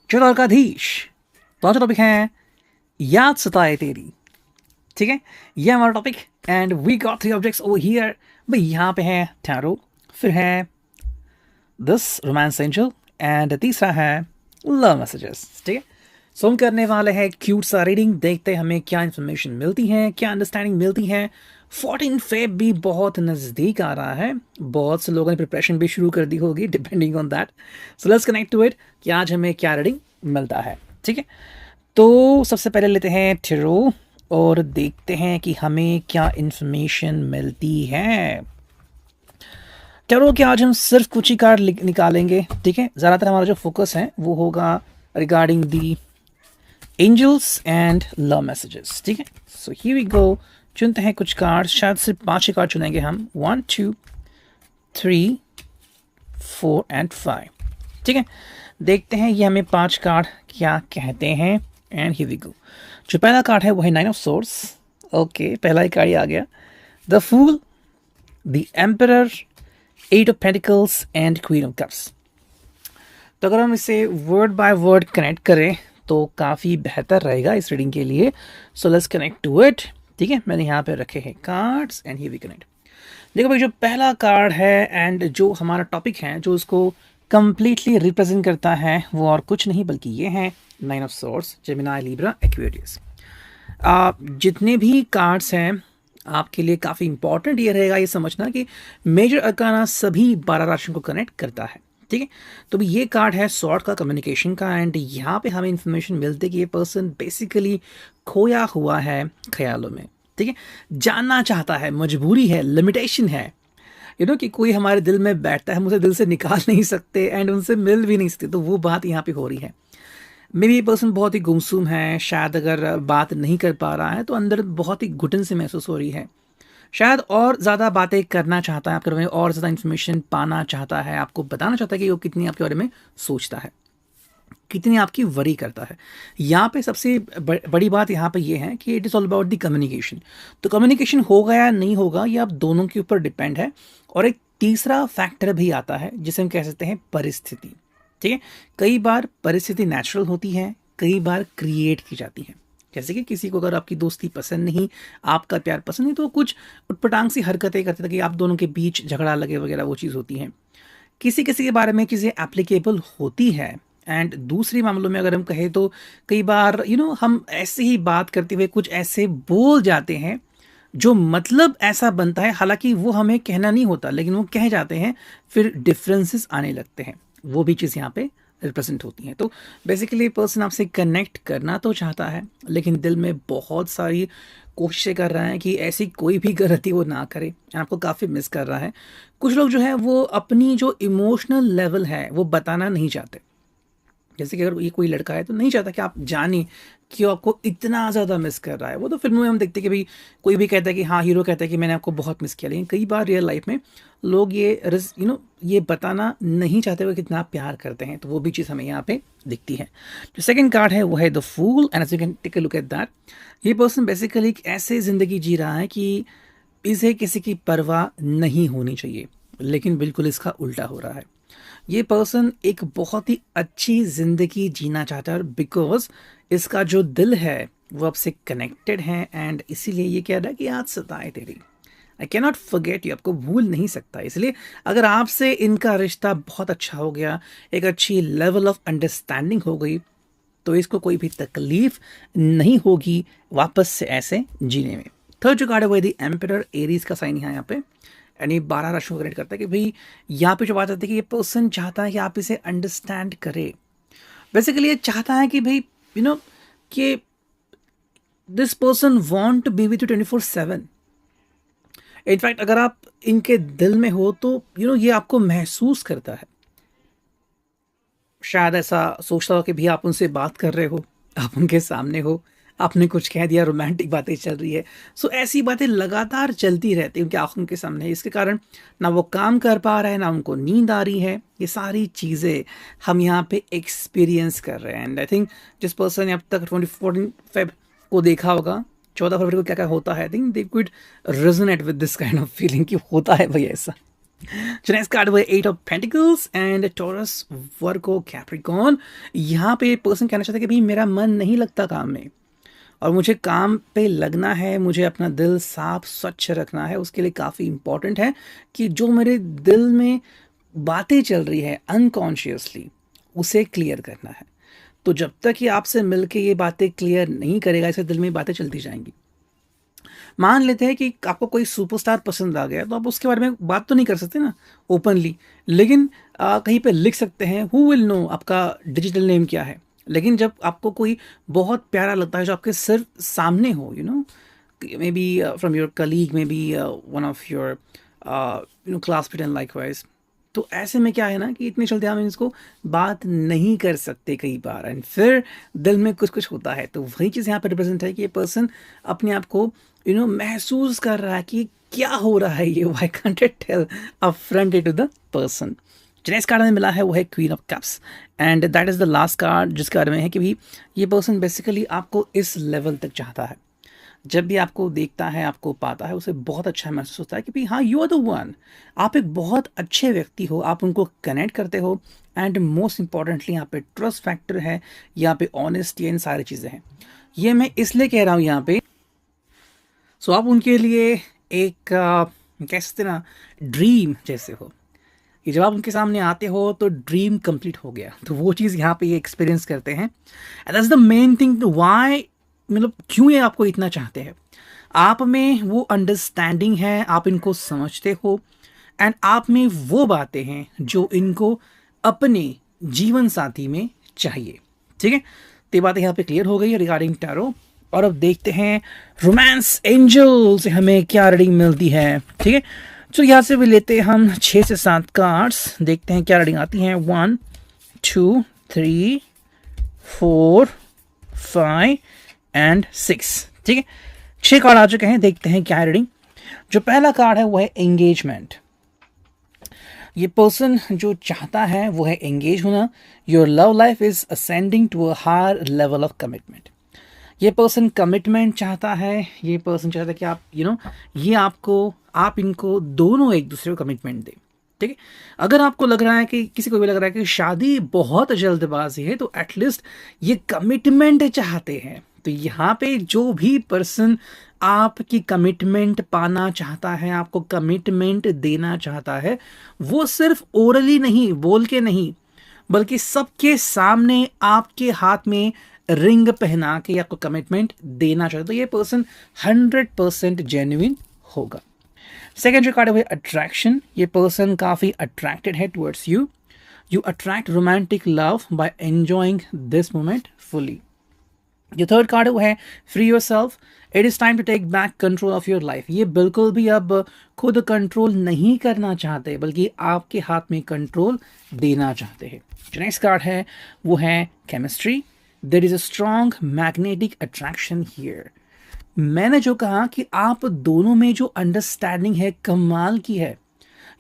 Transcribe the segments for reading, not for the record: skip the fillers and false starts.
चतुर्काधीश। तो आज टॉपिक है याद सताए तेरी। ठीक है, ये हमारा topic and we got 3 objects over here. भाई यहाँ पे है टैरो, फिर है दिस रोमांस एंजल एंड तीसरा है लव मैसेजेस। ठीक है, सो हम करने वाले हैं क्यूट सा रीडिंग, देखते हैं हमें क्या इन्फॉर्मेशन मिलती है, क्या अंडरस्टैंडिंग मिलती है। 14 फेब भी बहुत नज़दीक आ रहा है, बहुत से लोगों ने प्रिपरेशन भी शुरू कर दी होगी depending on that. So let's connect to it कि आज हमें क्या रीडिंग मिलता है। ठीक है, तो सबसे पहले लेते हैं टेरो और देखते हैं कि हमें क्या इन्फॉर्मेशन मिलती है। टेरो के आज हम सिर्फ कुछ ही कार्ड निकालेंगे। ठीक है, ज़्यादातर हमारा जो फोकस है वो होगा regarding the angels and love messages. ठीक है, सो हियर वी गो। चुनते हैं कुछ कार्ड, शायद सिर्फ 5 ही कार्ड चुनेंगे हम। 1 2 3 4 एंड 5। ठीक है, देखते हैं ये हमें 5 कार्ड क्या कहते हैं एंड हियर वी गो। जो पहला कार्ड है वो है 9 ऑफ सोर्ड्स। ओके, पहला ही कार्ड आ गया, the fool, the emperor, 8 of pentacles and queen of cups. तो अगर हम इसे वर्ड बाय वर्ड कनेक्ट करें तो काफ़ी बेहतर रहेगा इस रीडिंग के लिए। So let's connect to it. ठीक है, मैंने यहाँ पे रखे हैं cards and here we connect. देखो भाई, जो पहला कार्ड है एंड जो हमारा टॉपिक है जो उसको कंप्लीटली रिप्रेजेंट करता है वो और कुछ नहीं बल्कि ये है 9 of swords, Gemini, Libra, Aquarius. जितने भी कार्ड्स हैं आपके लिए काफ़ी इंपॉर्टेंट ये रहेगा ये समझना कि मेजर अरकाना सभी 12 राशियों को कनेक्ट करता है। ठीक है, तो भी ये कार्ड है सॉर्ट का, कम्युनिकेशन का, एंड यहाँ पे हमें इंफॉर्मेशन मिलती है कि ये पर्सन बेसिकली खोया हुआ है ख्यालों में। ठीक है, जानना चाहता है, मजबूरी है, लिमिटेशन है, कि कोई हमारे दिल में बैठता है, हम उसे दिल से निकाल नहीं सकते एंड उनसे मिल भी नहीं सकते। तो वो बात यहाँ पे हो रही है। मे बी ये पर्सन बहुत ही गुमसुम है, शायद अगर बात नहीं कर पा रहा है तो अंदर बहुत ही घुटन से महसूस हो रही है, शायद और ज़्यादा बातें करना चाहता है आपके बारे में, और ज़्यादा इन्फॉर्मेशन पाना चाहता है, आपको बताना चाहता है कि वो कितनी आपके बारे में सोचता है, कितनी आपकी वरी करता है। यहाँ पे सबसे बड़ी बात यहाँ पे ये है कि it is all about the communication. तो कम्युनिकेशन होगा या नहीं होगा ये आप दोनों के ऊपर डिपेंड है। और एक तीसरा फैक्टर भी आता है जिसे हम कह सकते हैं परिस्थिति। ठीक है, कई बार परिस्थिति नेचुरल होती है, कई बार क्रिएट की जाती है। जैसे कि किसी को अगर आपकी दोस्ती पसंद नहीं, आपका प्यार पसंद नहीं, तो कुछ उटपटांग सी हरकतें करते थे कि आप दोनों के बीच झगड़ा लगे वगैरह, वो चीज़ होती है। किसी किसी के बारे में चीज़ें एप्लीकेबल होती है एंड दूसरी मामलों में अगर हम कहें तो कई बार हम ऐसे ही बात करते हुए कुछ ऐसे बोल जाते हैं जो मतलब ऐसा बनता है, हालांकि वो हमें कहना नहीं होता लेकिन वो कह जाते हैं, फिर डिफरेंसेस आने लगते हैं। वो भी चीज़ यहाँ पे रिप्रेजेंट होती हैं। तो बेसिकली पर्सन आपसे कनेक्ट करना तो चाहता है लेकिन दिल में बहुत सारी कोशिशें कर रहा है कि ऐसी कोई भी गलती वो ना करे, आपको काफ़ी मिस कर रहा है। कुछ लोग जो है वो अपनी जो इमोशनल लेवल है वो बताना नहीं चाहते। जैसे कि अगर ये कोई लड़का है तो नहीं चाहता कि आप जाने कि वो आपको इतना ज़्यादा मिस कर रहा है। वो तो फिल्मों में हम देखते हैं कि भाई कोई भी कहता है कि हाँ, हीरो कहता है कि मैंने आपको बहुत मिस किया, लेकिन कई बार रियल लाइफ में लोग ये बताना नहीं चाहते हुए कितना प्यार करते हैं। तो वो भी चीज़ हमें यहाँ पे दिखती है। जो सेकंड कार्ड है वो है the fool and as you can take a look at that, ये पर्सन बेसिकली एक ऐसे ज़िंदगी जी रहा है कि इसे किसी की परवाह नहीं होनी चाहिए, लेकिन बिल्कुल इसका उल्टा हो रहा है। ये पर्सन एक बहुत ही अच्छी ज़िंदगी जीना चाहता है बिकॉज इसका जो दिल है वो आपसे कनेक्टेड है एंड इसीलिए ये कह रहा है कि याद सताए तेरी, I can not forget you, आपको भूल नहीं सकता। इसलिए अगर आपसे इनका रिश्ता बहुत अच्छा हो गया, एक अच्छी लेवल ऑफ अंडरस्टैंडिंग हो गई, तो इसको कोई भी तकलीफ नहीं होगी वापस से ऐसे जीने में। थर्ड जो कार्ड है वो द एम्परर, एरीज का साइन है यहाँ पे, यानी 12 राशियों को कनेक्ट करता है कि भाई यहाँ पे जो बात आती है कि ये पर्सन चाहता है कि आप इसे अंडरस्टैंड करें। बेसिकली ये चाहता है कि भाई कि this person want to be with you 24/7। In fact अगर आप इनके दिल में हो तो ये आपको महसूस करता है। शायद ऐसा सोचता हो कि भी आप उनसे बात कर रहे हो, आप उनके सामने हो, आपने कुछ कह दिया, रोमांटिक बातें चल रही है, सो ऐसी बातें लगातार चलती रहती हैं उनकी आंखों के सामने। इसके कारण ना वो काम कर पा रहे हैं, ना उनको नींद आ रही है। ये सारी चीज़ें हम यहाँ पे एक्सपीरियंस कर रहे हैं। एंड आई थिंक जिस पर्सन ने अब तक 14 फेब को देखा होगा, 14 फरवरी को क्या क्या होता है, I think they could resonate with this kind of feeling कि होता है भाई ऐसा। नेक्स्ट कार्ड हुआ eight of pentacles and Taurus Virgo Capricorn. यहाँ पे पर्सन कहना चाहता है कि भाई मेरा मन नहीं लगता काम में और मुझे काम पे लगना है, मुझे अपना दिल साफ स्वच्छ रखना है। उसके लिए काफ़ी इम्पॉर्टेंट है कि जो मेरे दिल में बातें चल रही है अनकॉन्शियसली उसे क्लियर करना है। तो जब तक ये आपसे मिलके ये बातें क्लियर नहीं करेगा, ऐसे दिल में बातें चलती जाएंगी। मान लेते हैं कि आपको कोई सुपरस्टार पसंद आ गया तो आप उसके बारे में बात तो नहीं कर सकते ना ओपनली, लेकिन कहीं पे लिख सकते हैं, हु विल नो आपका डिजिटल नेम क्या है। लेकिन जब आपको कोई बहुत प्यारा लगता है जो आपके सिर्फ सामने हो, may be from your colleague, may be one of your classmate and likewise, तो ऐसे में क्या है ना कि इतनी जल्दी हम इसको बात नहीं कर सकते कई बार, एंड फिर दिल में कुछ कुछ होता है। तो वही चीज़ यहाँ पर रिप्रेजेंट है कि ये पर्सन अपने आप को महसूस कर रहा है कि क्या हो रहा है ये, why can't I tell upfront to the person. जिस कार्ड में मिला है वो है queen of cups and that is the last card जिसके बारे में है कि भी ये पर्सन बेसिकली आपको इस लेवल तक चाहता है। जब भी आपको देखता है, आपको पाता है, उसे बहुत अच्छा महसूस होता है कि भाई हाँ, यू आर द वन, आप एक बहुत अच्छे व्यक्ति हो, आप उनको कनेक्ट करते हो, एंड मोस्ट इंपॉर्टेंटली यहाँ पे ट्रस्ट फैक्टर है, यहाँ पे ऑनेस्टी, इन सारी चीज़ें हैं। ये मैं इसलिए कह रहा हूँ यहाँ पे, सो आप उनके लिए एक कह सकते ना ड्रीम जैसे हो कि जब आप उनके सामने आते हो तो ड्रीम कंप्लीट हो गया। तो वो चीज़ यहाँ पे ये एक्सपीरियंस करते हैं, and that's the main thing to why, मतलब क्यों ये आपको इतना चाहते हैं। आप में वो अंडरस्टैंडिंग है, आप इनको समझते हो, एंड आप में वो बातें हैं जो इनको अपने जीवन साथी में चाहिए। ठीक है, तो ये बातें यहाँ पे क्लियर हो गई है रिगार्डिंग टैरो। और अब देखते हैं रोमांस एंजल से हमें क्या रीडिंग मिलती है। ठीक है, तो यहाँ से भी लेते हैं हम 6 से 7 कार्ड्स, देखते हैं क्या रीडिंग आती हैं। 1 2 3 4 5 एंड 6। ठीक है, 6 कार्ड आ चुके हैं, देखते हैं क्या रीडिंग। जो पहला कार्ड है वो है एंगेजमेंट। ये पर्सन जो चाहता है वो है एंगेज होना। Your love life is ascending to a higher level of commitment. ये पर्सन कमिटमेंट चाहता है, ये पर्सन चाहता है कि आप ये आपको, आप इनको दोनों एक दूसरे को कमिटमेंट दें। ठीक है, अगर आपको लग रहा है कि किसी को भी लग रहा है कि शादी बहुत जल्दबाजी है, तो एटलीस्ट ये कमिटमेंट चाहते हैं। तो यहाँ पे जो भी पर्सन आपकी कमिटमेंट पाना चाहता है, आपको कमिटमेंट देना चाहता है, वो सिर्फ ओरली नहीं, बोल के नहीं, बल्कि सबके सामने आपके हाथ में रिंग पहना के आपको कमिटमेंट देना चाहता है, तो ये पर्सन 100% जेन्युइन होगा। सेकेंड जो कार्ड है अट्रैक्शन। ये पर्सन काफ़ी अट्रैक्टेड है towards you. You attract romantic love by enjoying this moment fully. जो थर्ड कार्ड है वो है free yourself. It is time to take back control of your life. ये बिल्कुल भी अब खुद कंट्रोल नहीं करना चाहते, बल्कि आपके हाथ में कंट्रोल देना चाहते हैं। जो नेक्स्ट कार्ड है वो है chemistry. There is a strong magnetic attraction here. मैंने जो कहा कि आप दोनों में जो अंडरस्टैंडिंग है कमाल की है,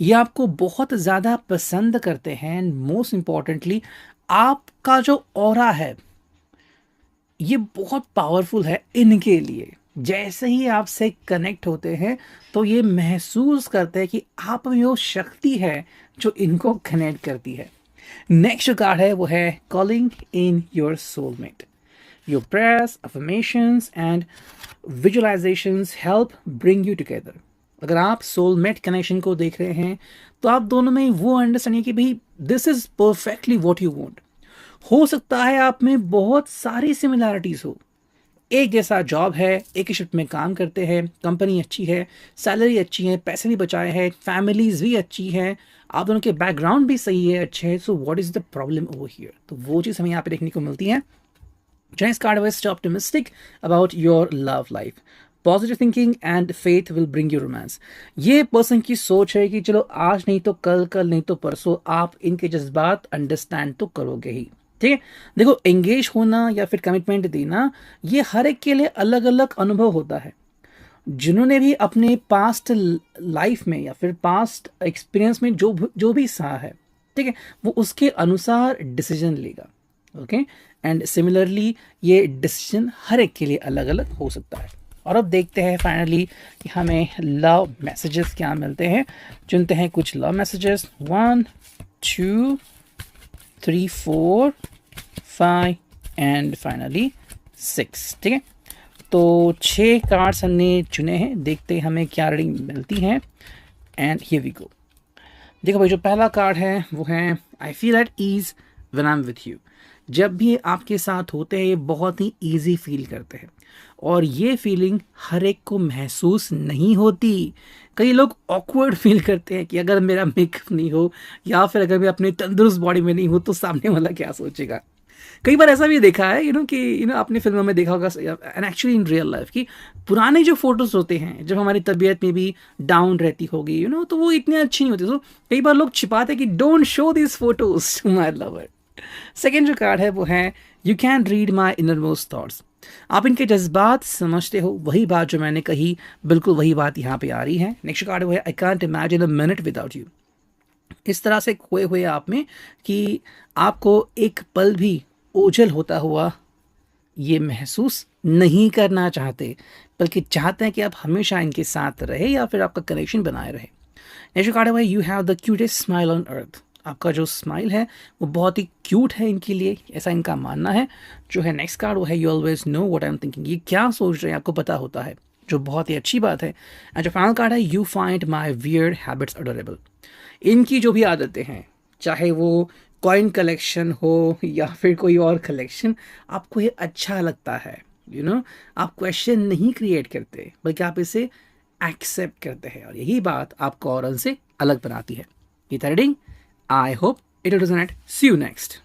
ये आपको बहुत ज़्यादा पसंद करते हैं, एंड मोस्ट इम्पॉर्टेंटली आपका जो ऑरा है ये बहुत पावरफुल है इनके लिए। जैसे ही आपसे कनेक्ट होते हैं तो ये महसूस करते हैं कि आप में वो शक्ति है जो इनको कनेक्ट करती है। नेक्स्ट जो कार्ड है वो है calling in your soulmate. Your prayers, affirmations and visualisations help bring you together. अगर आप सोलमेट कनेक्शन को देख रहे हैं तो आप दोनों में वो अंडरस्टैंडिंग कि भाई this is perfectly what you want. हो सकता है आप में बहुत सारी सिमिलैरिटीज हो, एक जैसा जॉब है, एक ही शिफ्ट में काम करते हैं, कंपनी अच्छी है, सैलरी अच्छी है, पैसे भी बचाए हैं, फैमिलीज भी अच्छी है, आप दोनों के बैकग्राउंड भी सही है, अच्छे है। So what is the problem over here? तो वो चीज़ हमें यहाँ पे देखने को मिलती है। Chinese card was stay optimistic about your love life. Positive thinking and faith will bring you romance. ये पर्सन की सोच है कि चलो आज नहीं तो कल, कल नहीं तो परसों आप इनके जज्बात अंडरस्टैंड तो करोगे ही। ठीक है, देखो एंगेज होना या फिर कमिटमेंट देना ये हर एक के लिए अलग अलग अनुभव होता है। जिन्होंने भी अपने पास्ट लाइफ में या फिर पास्ट एक्सपीरियंस में जो भी सहा है, ठीक है, वो उसके अनुसार डिसीजन लेगा। ओके, एंड सिमिलरली ये डिसीजन हर एक के लिए अलग अलग हो सकता है। और अब देखते हैं फाइनली कि हमें लव मैसेजेस क्या मिलते हैं। चुनते हैं कुछ लव मैसेजेस, 1 2 3 4 5 एंड फाइनली 6। ठीक है, तो 6 कार्ड्स हमने चुने हैं, देखते हैं हमें क्या रीडिंग मिलती है। And here we go. देखो भाई, जो पहला कार्ड है वो है I feel at ease when I am with you. जब भी आपके साथ होते हैं ये बहुत ही ईजी फील करते हैं, और ये फीलिंग हर एक को महसूस नहीं होती। कई लोग ऑकवर्ड फील करते हैं कि अगर मेरा मेकअप नहीं हो या फिर अगर मैं अपनी तंदुरुस्त बॉडी में नहीं हूँ तो सामने वाला क्या सोचेगा। कई बार ऐसा भी देखा है कि आपने फिल्मों में देखा होगा and actually in real life कि पुराने जो फोटोज होते हैं जब हमारी तबीयत में भी डाउन रहती होगी तो वो इतनी अच्छी नहीं होती। तो कई बार लोग छिपाते हैं कि don't show this photos to my lover. Second जो कार्ड है वो है you can read my inner most thoughts. आप इनके जज्बात समझते हो, वही बात जो मैंने कही बिल्कुल वही बात यहाँ पे आ रही है। नेक्स्ट कार्ड वो है I can't imagine a minute without you. इस तरह से खोए हुए आप में कि आपको एक पल भी ओझल होता हुआ ये महसूस नहीं करना चाहते, बल्कि चाहते हैं कि आप हमेशा इनके साथ रहे या फिर आपका कनेक्शन बनाए रहे। नेक्स्ट कार्ड है you have the cutest smile on earth. आपका जो स्माइल है वो बहुत ही क्यूट है इनके लिए, ऐसा इनका मानना है। जो है नेक्स्ट कार्ड वो है you always know what I am thinking. ये क्या सोच रहे हैं आपको पता होता है, जो बहुत ही अच्छी बात है। एंड जो फाइनल कार्ड है you find my weird habits adorable. इनकी जो भी आदतें हैं, चाहे वो कॉइन कलेक्शन हो या फिर कोई और कलेक्शन, आपको ये अच्छा लगता है। आप क्वेश्चन नहीं क्रिएट करते बल्कि आप इसे एक्सेप्ट करते हैं, और यही बात आपको और उनसे अलग बनाती है। ये था reading. I hope it resonate. See you next.